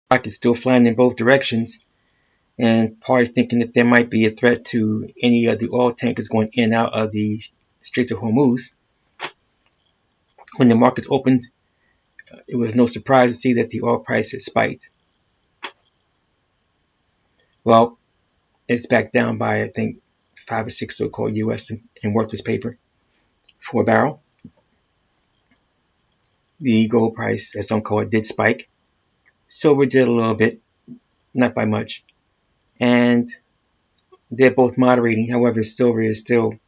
rockets still flying in both directions, and parties thinking that there might be a threat to any of the oil tankers going in and out of the Straits of Hormuz. When the markets opened, it was no surprise to see that the oil price had spiked. Well, it's back down by, I think, 5 or 6 so-called U.S. and worthless paper for a barrel. The gold price, as some call it, did spike. Silver did a little bit, not by much. And they're both moderating. However, silver is still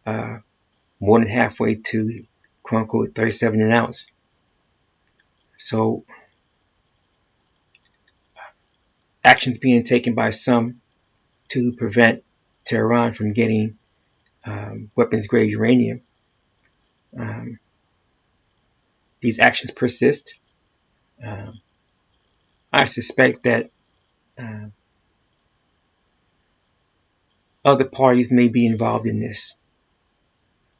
more than halfway to, quote unquote, 37 an ounce. So, actions being taken by some to prevent Tehran from getting weapons-grade uranium. These actions persist. I suspect that other parties may be involved in this.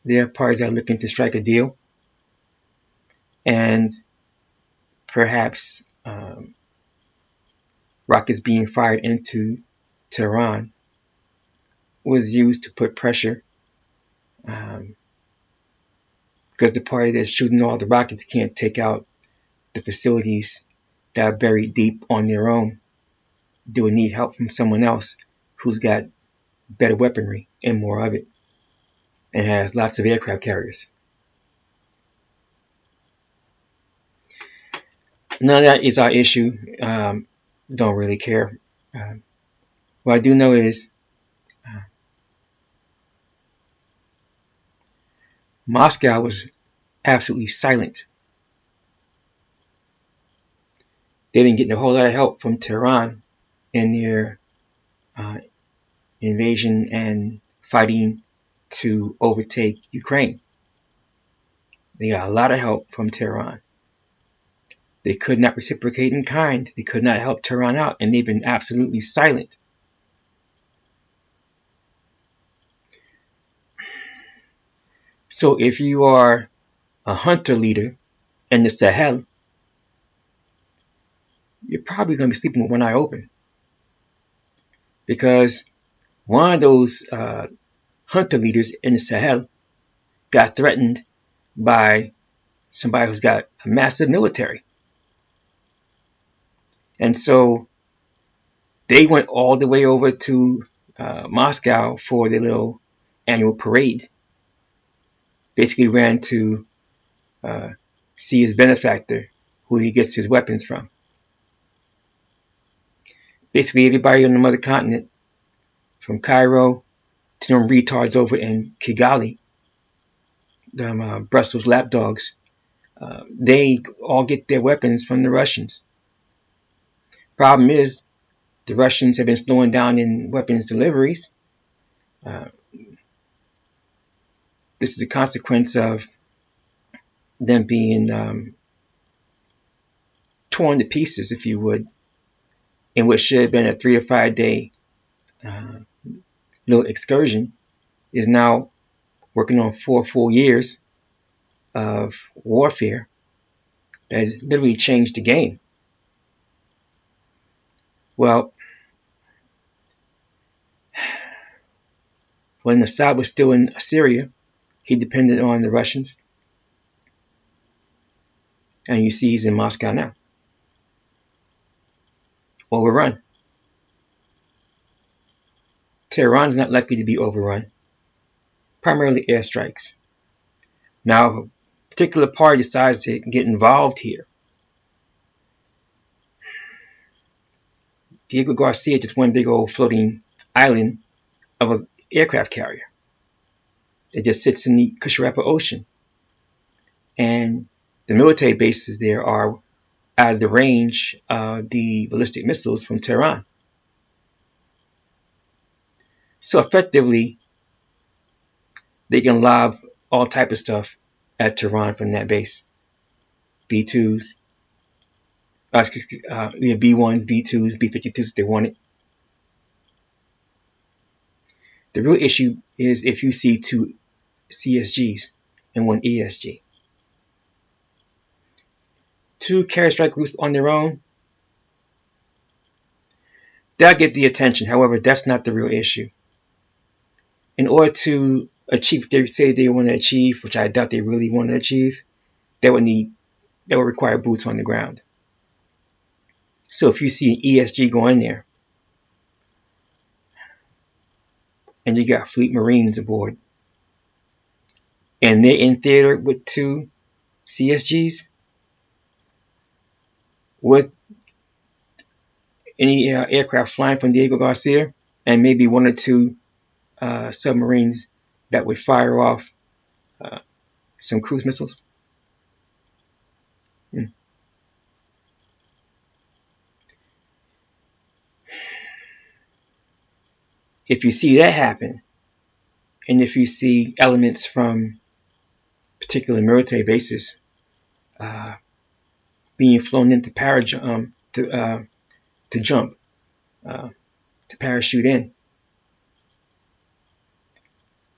There are parties that are looking to strike a deal, and perhaps rockets being fired into Tehran was used to put pressure, because the party that's shooting all the rockets can't take out the facilities that are buried deep on their own. They would need help from someone else who's got better weaponry and more of it, and has lots of aircraft carriers. None of that is our issue. Don't really care. What I do know is Moscow was absolutely silent. They've been getting a whole lot of help from Tehran in their invasion and fighting to overtake Ukraine. They got a lot of help from Tehran. They could not reciprocate in kind. They could not help Tehran out, and they've been absolutely silent. So if you are a hunter leader in the Sahel, you're probably going to be sleeping with one eye open, because one of those hunter leaders in the Sahel got threatened by somebody who's got a massive military. And so they went all the way over to Moscow for their little annual parade. Basically ran to see his benefactor, who he gets his weapons from. Basically everybody on the mother continent, from Cairo to them retards over in Kigali, them Brussels lapdogs, they all get their weapons from the Russians. Problem is, the Russians have been slowing down in weapons deliveries. This is a consequence of them being torn to pieces, if you would, in what should have been a 3 or 5 day little excursion, is now working on 4 full years of warfare that has literally changed the game. Well, when Assad was still in Syria, he depended on the Russians. And you see he's in Moscow now. Overrun. Tehran is not likely to be overrun. Primarily airstrikes. Now, if a particular party decides to get involved here, Diego Garcia is just one big old floating island of an aircraft carrier. It just sits in the Cusharappasi Ocean. And the military bases there are out of the range of the ballistic missiles from Tehran. So effectively, they can lob all type of stuff at Tehran from that base. B-2s, B-1s, B-2s, B-52s if they want it. The real issue is if you see 2 CSGs and 1 ESG. 2 carrier strike groups on their own, That'll get the attention. However, that's not the real issue. In order to achieve what they say they want to achieve, which I doubt they really want to achieve, they would require boots on the ground. So if you see ESG go in there, and you got Fleet Marines aboard, and they're in theater with 2 CSGs, with any aircraft flying from Diego Garcia, and maybe 1 or 2 submarines that would fire off some cruise missiles. If you see that happen, and if you see elements from particular military bases being flown in to jump, to parachute in,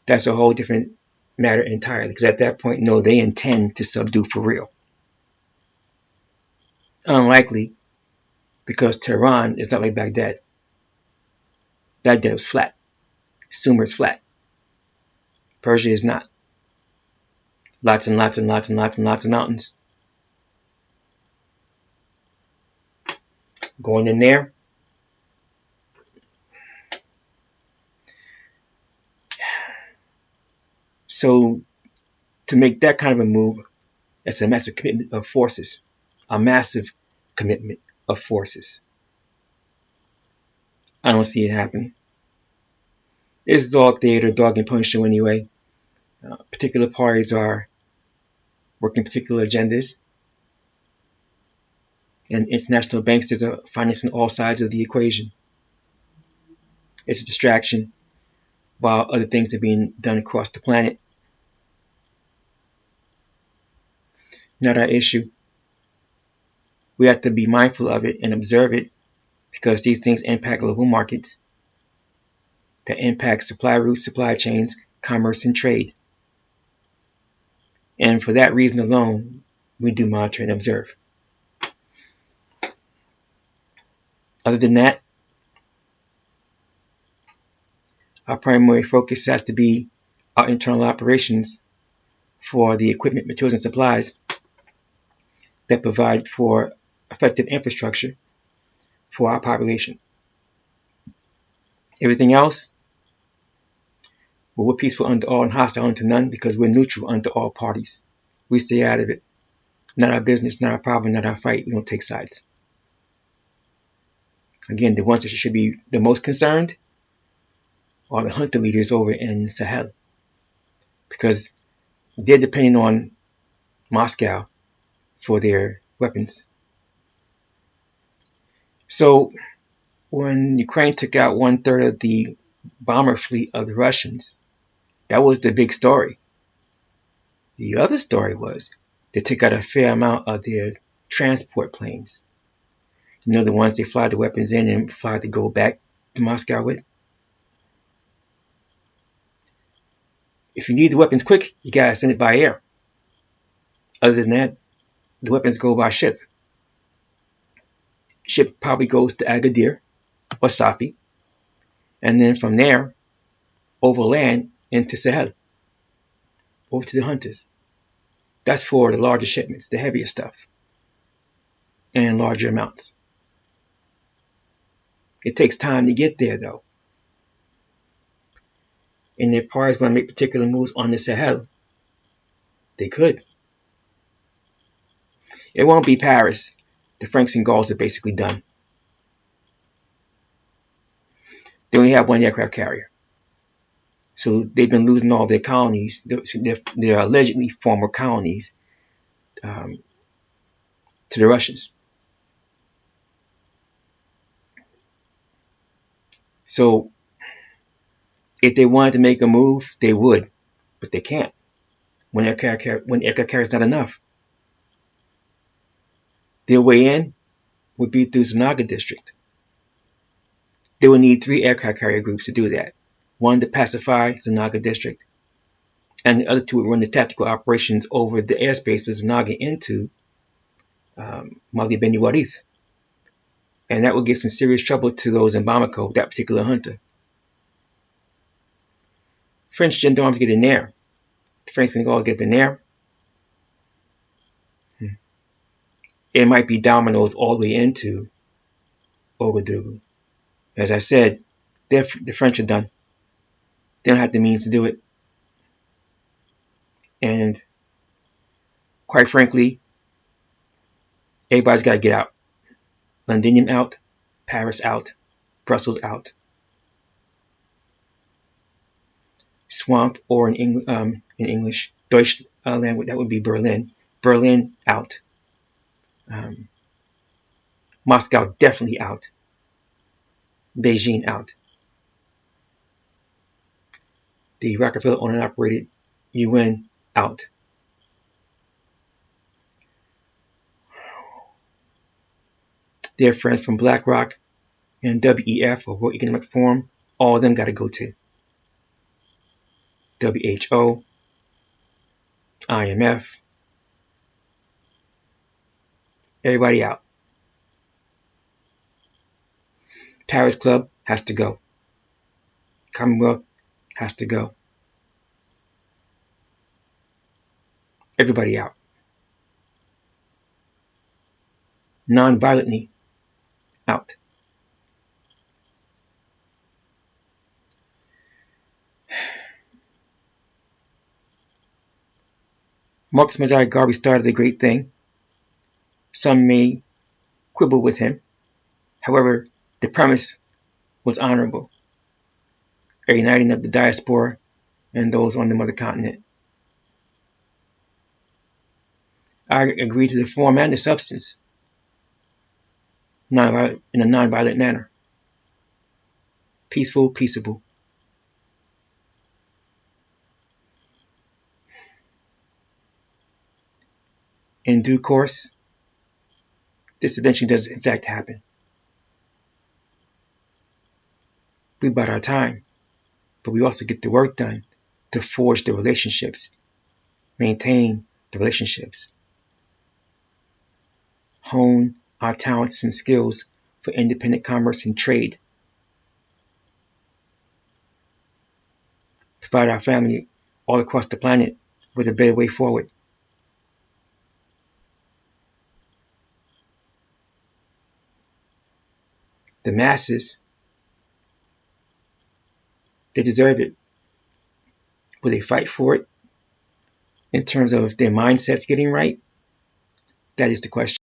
that's a whole different matter entirely. Because at that point, no, they intend to subdue for real. Unlikely, because Tehran is not like Baghdad. Baghdad was flat. Sumer is flat. Persia is not. Lots and lots and lots and lots and lots of mountains. Going in there. So to make that kind of a move, it's a massive commitment of forces. A massive commitment of forces. I don't see it happening. This is all theater, dog and pony show anyway. Particular parties are working particular agendas. And international banksters are financing all sides of the equation. It's a distraction while other things are being done across the planet. Not our issue. We have to be mindful of it and observe it, because these things impact global markets, that impact supply routes, supply chains, commerce, and trade. And for that reason alone, we do monitor and observe. Other than that, our primary focus has to be our internal operations for the equipment, materials, and supplies that provide for effective infrastructure for our population. Everything else, well, we're peaceful unto all and hostile unto none, because we're neutral unto all parties. We stay out of it. Not our business, not our problem, not our fight. We don't take sides. Again, the ones that should be the most concerned are the hunter leaders over in Sahel, because they're depending on Moscow for their weapons. So when Ukraine took out 1/3 of the bomber fleet of the Russians, that was the big story. The other story was they took out a fair amount of their transport planes. You know, the ones they fly the weapons in and fly to go back to Moscow with. If you need the weapons quick, you gotta send it by air. Other than that, the weapons go by ship. Ship probably goes to Agadir or Safi, and then from there, overland into Sahel, over to the hunters. That's for the larger shipments, the heavier stuff, and larger amounts. It takes time to get there, though. And if parties want to make particular moves on the Sahel, they could. It won't be Paris. The Franks and Gauls are basically done. They only have 1 aircraft carrier. So they've been losing all their colonies, their allegedly former colonies, to the Russians. So if they wanted to make a move, they would, but they can't. When aircraft carrier is not enough. Their way in would be through Zanaga district. They would need 3 aircraft carrier groups to do that. 1 to pacify Zanaga district, and the other 2 would run the tactical operations over the airspace of Zanaga into Mali Beni Warith. And that would give some serious trouble to those in Bamako, that particular junta. French gendarmes get in there. The French can all get in there. It might be dominoes all the way into Ouagadougou. As I said, the French are done. They don't have the means to do it. And quite frankly, everybody's got to get out. Londinium out, Paris out, Brussels out. Swamp, or in English, Deutsch language, that would be Berlin. Berlin out. Moscow definitely out. Beijing out. The Rockefeller owned and operated UN out. Their friends from BlackRock and WEF, or World Economic Forum, all of them got to go too. WHO, IMF, everybody out. Paris Club has to go. Commonwealth has to go. Everybody out. Non-violently out. Marcus Mazari Garvey started a great thing. Some may quibble with him. However, the premise was honorable, a uniting of the diaspora and those on the mother continent. I agree to the form and the substance, in a non-violent manner. Peaceful, peaceable. In due course, this eventually does in fact happen. We bought our time, but we also get the work done to forge the relationships, maintain the relationships, hone our talents and skills for independent commerce and trade, provide our family all across the planet with a better way forward. The masses, they deserve it. Will they fight for it in terms of their mindsets getting right? That is the question.